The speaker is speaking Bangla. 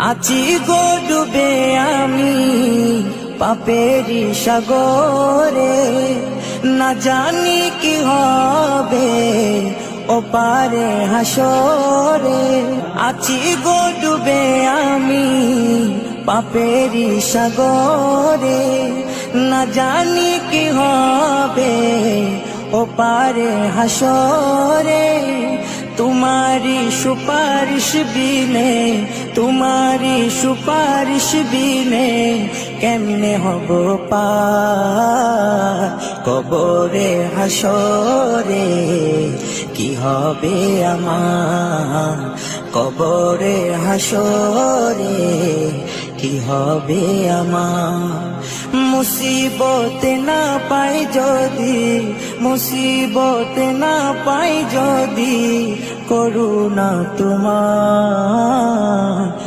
আছি গো ডুবে আমি পাপেরি সাগরে, না জানি কি হবে ও পারে হাসরে। আছি গো ডুবে আমি পাপেরি সাগরে, না জানি কি হবে ও পারে হাসরে। तुम्हारी सुपारिश बिने, तुम्हारी सुपारिश बिने केमने हब पार कबरे हासरे। কি হবে আমার কবরে হাসরে, কি হবে আমার। মুসিবতে না পাই যদি, মুসিবতে না পাই যদি করুণা তোমার।